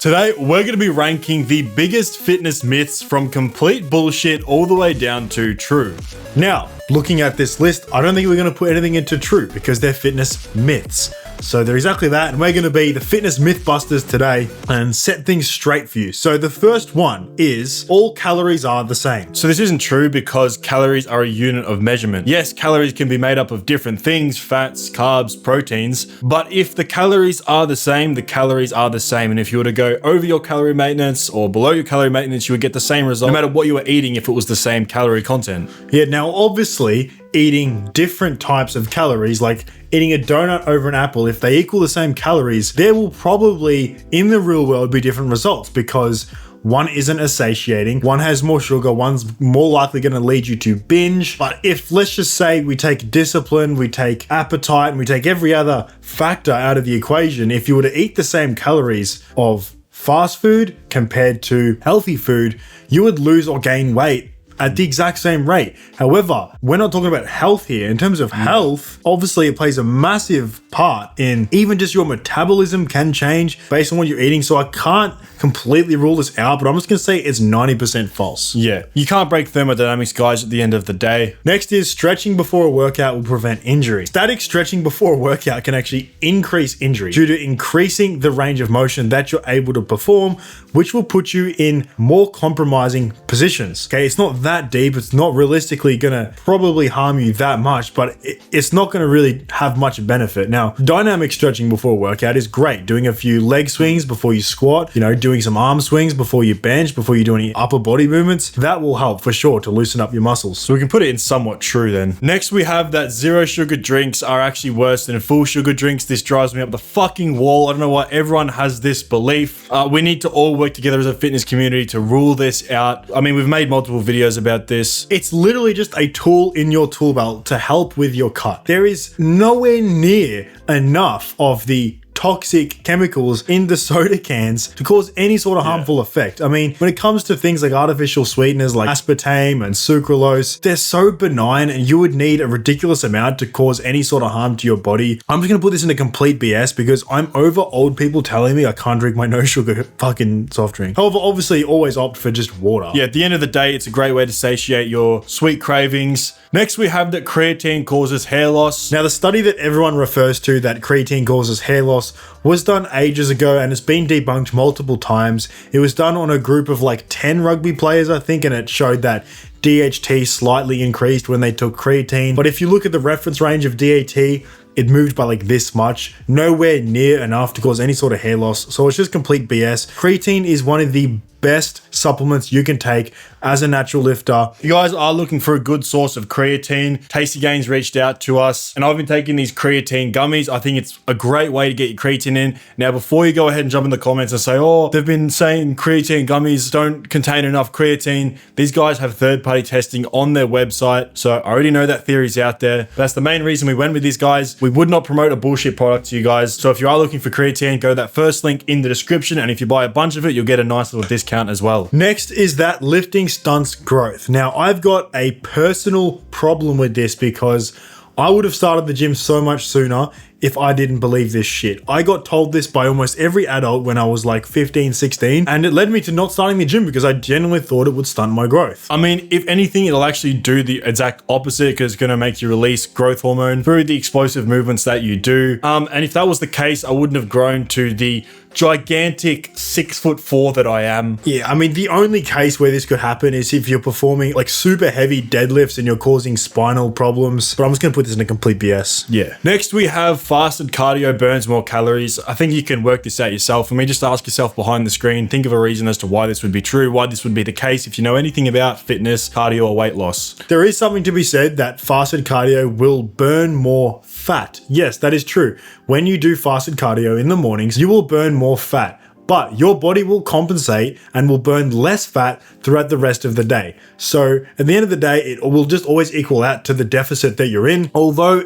Today, we're going to be ranking the biggest fitness myths from complete bullshit all the way down to true. Now, looking at this list, I don't think we're going to put anything into true because they're fitness myths. So they're exactly that, and we're going to be the fitness mythbusters today and set things straight for you. So the first one is all calories are the same. So this isn't true because calories are a unit of measurement. Yes, calories can be made up of different things, fats, carbs, proteins, but if the calories are the same, the calories are the same. And if you were to go over your calorie maintenance or below your calorie maintenance, you would get the same result no matter what you were eating if it was the same calorie content. Yeah, now obviously eating different types of calories, like eating a donut over an apple, if they equal the same calories, there will probably in the real world be different results because one isn't as satiating, one has more sugar, one's more likely going to lead you to binge. But if, let's just say, we take discipline, we take appetite, and we take every other factor out of the equation, if you were to eat the same calories of fast food compared to healthy food, you would lose or gain weight at the exact same rate. However, we're not talking about health here. In terms of health, obviously it plays a massive part in even just your metabolism can change based on what you're eating. So I can't completely rule this out, but I'm just gonna say it's 90% false. Yeah, you can't break thermodynamics, guys, at the end of the day. Next is stretching before a workout will prevent injury. Static stretching before a workout can actually increase injury due to increasing the range of motion that you're able to perform, which will put you in more compromising positions. Okay, it's not that deep. It's not realistically gonna probably harm you that much, but it's not gonna really have much benefit. Now, dynamic stretching before a workout is great. Doing a few leg swings before you squat, doing some arm swings before you bench, before you do any upper body movements, that will help for sure to loosen up your muscles. So we can put it in somewhat true then. Next, we have that zero sugar drinks are actually worse than full sugar drinks. This drives me up the fucking wall. I don't know why everyone has this belief. We need to all work together as a fitness community to rule this out. I mean, we've made multiple videos about this. It's literally just a tool in your tool belt to help with your cut. There is nowhere near enough of the toxic chemicals in the soda cans to cause any sort of harmful effect. I mean, when it comes to things like artificial sweeteners like aspartame and sucralose, they're so benign and you would need a ridiculous amount to cause any sort of harm to your body. I'm just gonna put this into complete BS because I'm over old people telling me I can't drink my no sugar fucking soft drink. However, obviously always opt for just water. Yeah, at the end of the day, it's a great way to satiate your sweet cravings. Next, we have that creatine causes hair loss. Now, the study that everyone refers to that creatine causes hair loss was done ages ago and it's been debunked multiple times. It was done on a group of like 10 rugby players, I think, and it showed that DHT slightly increased when they took creatine. But if you look at the reference range of DHT, it moved by like this much, nowhere near enough to cause any sort of hair loss. So it's just complete BS. Creatine is one of the best supplements you can take as a natural lifter. If you guys are looking for a good source of creatine, Tasty Gains reached out to us and I've been taking these creatine gummies. I think it's a great way to get your creatine in. Now, before you go ahead and jump in the comments and say, oh, they've been saying creatine gummies don't contain enough creatine, these guys have third-party testing on their website. So I already know that theory's out there. That's the main reason we went with these guys. We would not promote a bullshit product to you guys. So if you are looking for creatine, go to that first link in the description. And if you buy a bunch of it, you'll get a nice little discount as well. Next is that lifting stunts growth. Now, I've got a personal problem with this because I would have started the gym so much sooner if I didn't believe this shit. I got told this by almost every adult when I was like 15, 16, and it led me to not starting the gym because I genuinely thought it would stunt my growth. I mean, if anything, it'll actually do the exact opposite because it's gonna make you release growth hormone through the explosive movements that you do. And if that was the case, I wouldn't have grown to the gigantic 6'4" that I am. Yeah, I mean, the only case where this could happen is if you're performing like super heavy deadlifts and you're causing spinal problems, but I'm just gonna put this in a complete BS. Yeah. Next, we have fasted cardio burns more calories. I think you can work this out yourself. I mean, just ask yourself behind the screen, think of a reason as to why this would be true, why this would be the case if you know anything about fitness, cardio, or weight loss. There is something to be said that fasted cardio will burn more fat. Yes, that is true. When you do fasted cardio in the mornings, you will burn more fat, but your body will compensate and will burn less fat throughout the rest of the day. So at the end of the day, it will just always equal out to the deficit that you're in. Although,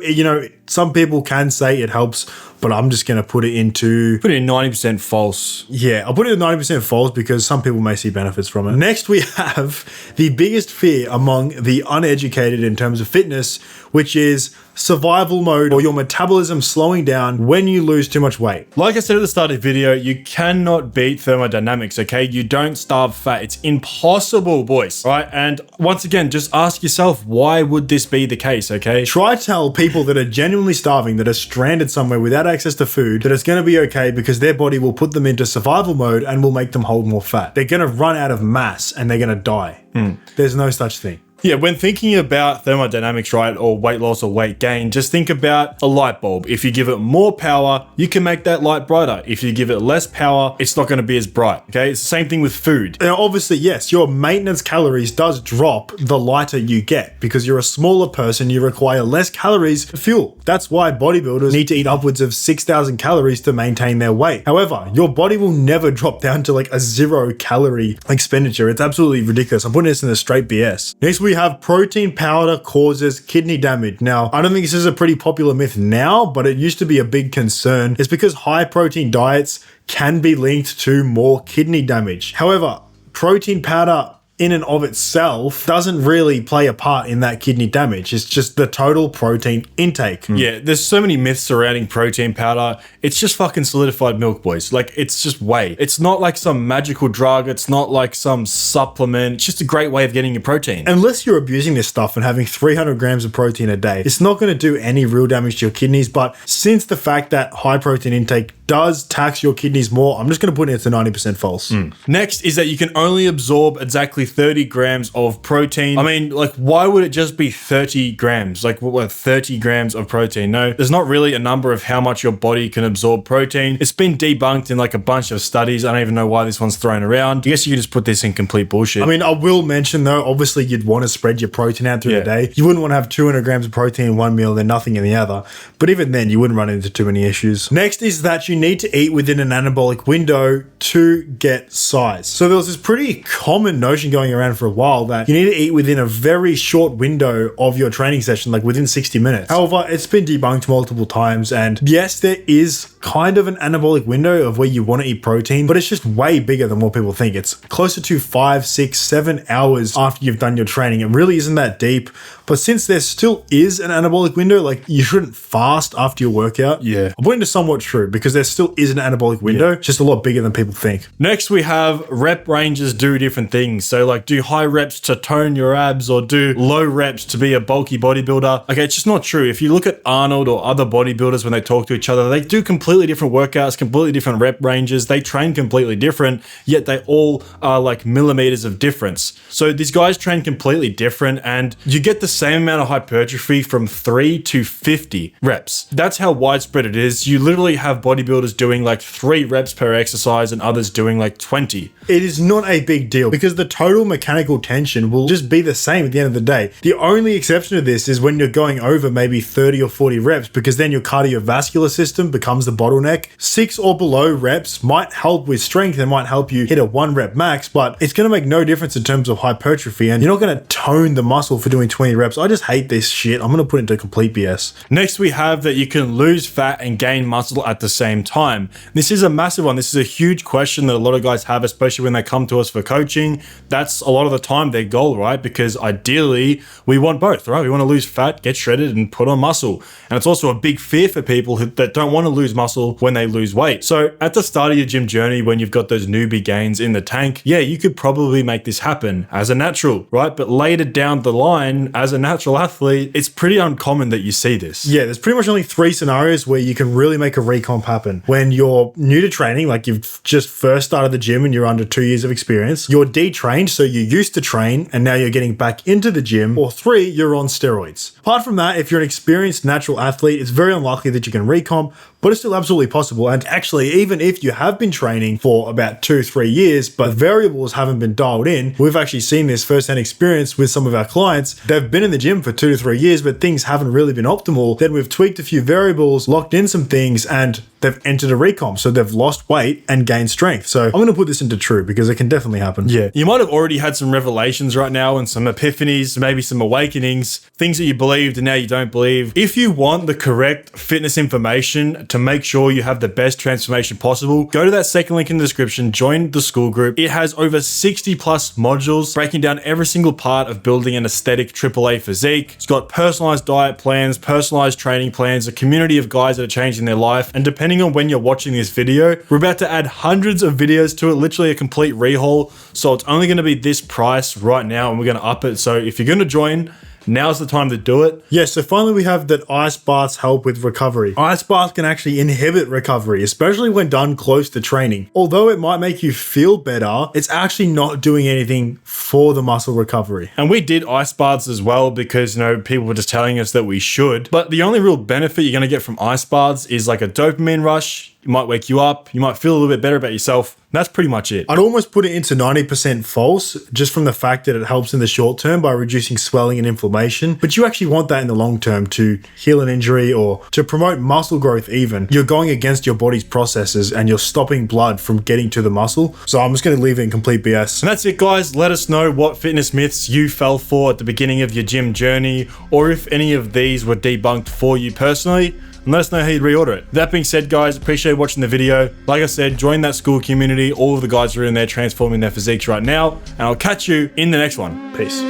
some people can say it helps, but I'm just going to put it in 90% false. Yeah, I'll put it in 90% false because some people may see benefits from it. Next, we have the biggest fear among the uneducated in terms of fitness, which is survival mode or your metabolism slowing down when you lose too much weight. Like I said at the start of the video, you cannot beat thermodynamics, okay? You don't starve fat. It's impossible, boys, right? And once again, just ask yourself, why would this be the case, okay? Try to tell people that are genuinely starving, that are stranded somewhere without access to food, that it's going to be okay because their body will put them into survival mode and will make them hold more fat. They're going to run out of mass and they're going to die. There's no such thing. Yeah, when thinking about thermodynamics, right, or weight loss or weight gain, just think about a light bulb. If you give it more power, you can make that light brighter. If you give it less power, it's not going to be as bright, okay? It's the same thing with food. Now, obviously, yes, your maintenance calories does drop the lighter you get because you're a smaller person, you require less calories for fuel. That's why bodybuilders need to eat upwards of 6,000 calories to maintain their weight. However, your body will never drop down to like a 0 calorie expenditure. It's absolutely ridiculous. I'm putting this in a straight BS. Next, we have protein powder causes kidney damage. Now, I don't think this is a pretty popular myth now, but it used to be a big concern. It's because high protein diets can be linked to more kidney damage. However, protein powder in and of itself doesn't really play a part in that kidney damage. It's just the total protein intake. Yeah, there's so many myths surrounding protein powder. It's just fucking solidified milk, boys. Like, it's just whey. It's not like some magical drug. It's not like some supplement. It's just a great way of getting your protein. Unless you're abusing this stuff and having 300 grams of protein a day, it's not going to do any real damage to your kidneys. But since the fact that high protein intake does tax your kidneys more, I'm just going to put it to 90% false. Next is that you can only absorb exactly 30 grams of protein. I mean, like, why would it just be 30 grams? Like, what, 30 grams of protein? No, there's not really a number of how much your body can absorb protein. It's been debunked in like a bunch of studies. I don't even know why this one's thrown around. I guess you could just put this in complete bullshit. I mean, I will mention though, obviously you'd want to spread your protein out through the day. You wouldn't want to have 200 grams of protein in one meal and then nothing in the other. But even then, you wouldn't run into too many issues. Next is that you need to eat within an anabolic window to get size. So there was this pretty common notion going around for a while that you need to eat within a very short window of your training session, like within 60 minutes. However, it's been debunked multiple times, and yes, there is kind of an anabolic window of where you want to eat protein, but it's just way bigger than what people think. It's closer to 5, 6, 7 hours after you've done your training. It really isn't that deep. But since there still is an anabolic window, like you shouldn't fast after your workout. Yeah. I'm putting it somewhat true because there still is an anabolic window, just a lot bigger than people think. Next, we have rep ranges do different things. So like do high reps to tone your abs or do low reps to be a bulky bodybuilder. Okay, it's just not true. If you look at Arnold or other bodybuilders when they talk to each other, they do completely different workouts, completely different rep ranges. They train completely different, yet they all are like millimeters of difference. So these guys train completely different and you get the same amount of hypertrophy from 3 to 50 reps. That's how widespread it is. You literally have bodybuilders doing like 3 reps per exercise and others doing like 20. It is not a big deal because the total mechanical tension will just be the same at the end of the day. The only exception to this is when you're going over maybe 30 or 40 reps because then your cardiovascular system becomes the bottleneck. 6 or below reps might help with strength and might help you hit a 1 rep max, but it's going to make no difference in terms of hypertrophy and you're not going to tone the muscle for doing 20 reps. I just hate this shit. I'm going to put it into complete BS. Next, we have that you can lose fat and gain muscle at the same time. This is a massive one. This is a huge question that a lot of guys have, especially when they come to us for coaching. That's a lot of the time their goal, right? Because ideally we want both, right? We want to lose fat, get shredded and put on muscle. And it's also a big fear for people that don't want to lose muscle when they lose weight. So at the start of your gym journey, when you've got those newbie gains in the tank, yeah, you could probably make this happen as a natural, right? But later down the line, as a natural athlete, it's pretty uncommon that you see this. Yeah, there's pretty much only 3 scenarios where you can really make a recomp happen. When you're new to training, like you've just first started the gym and you're under 2 years of experience, you're detrained, so you used to train and now you're getting back into the gym, or 3, you're on steroids. Apart from that, if you're an experienced natural athlete, it's very unlikely that you can recomp, but it's still absolutely possible. And actually, even if you have been training for about 2-3 years, but variables haven't been dialed in, we've actually seen this firsthand experience with some of our clients. They've been in the gym for 2 to 3 years, but things haven't really been optimal. Then we've tweaked a few variables, locked in some things, and they've entered a recomp. So they've lost weight and gained strength. So I'm going to put this into true because it can definitely happen. Yeah. You might have already had some revelations right now and some epiphanies, maybe some awakenings, things that you believed and now you don't believe. If you want the correct fitness information to make sure you have the best transformation possible, go to that second link in the description, join the Skool group. It has over 60 plus modules breaking down every single part of building an aesthetic AAA physique. It's got personalized diet plans, personalized training plans, a community of guys that are changing their life. And depending on when you're watching this video, we're about to add hundreds of videos to it, literally a complete rehaul. So it's only going to be this price right now and we're going to up it. So if you're going to join, now's the time to do it. Yeah, so finally we have that ice baths help with recovery. Ice baths can actually inhibit recovery, especially when done close to training. Although it might make you feel better, it's actually not doing anything for the muscle recovery. And we did ice baths as well because, you know, people were just telling us that we should. But the only real benefit you're going to get from ice baths is like a dopamine rush. It might wake you up. You might feel a little bit better about yourself. That's pretty much it. I'd almost put it into 90% false just from the fact that it helps in the short term by reducing swelling and inflammation. But you actually want that in the long term to heal an injury or to promote muscle growth even. You're going against your body's processes and you're stopping blood from getting to the muscle. So I'm just going to leave it in complete BS. And that's it, guys. Let us know what fitness myths you fell for at the beginning of your gym journey, or if any of these were debunked for you personally. And let us know how you'd reorder it. That being said, guys, appreciate watching the video. Like I said, join that Skool community. All of the guys are in there transforming their physiques right now. And I'll catch you in the next one. Peace.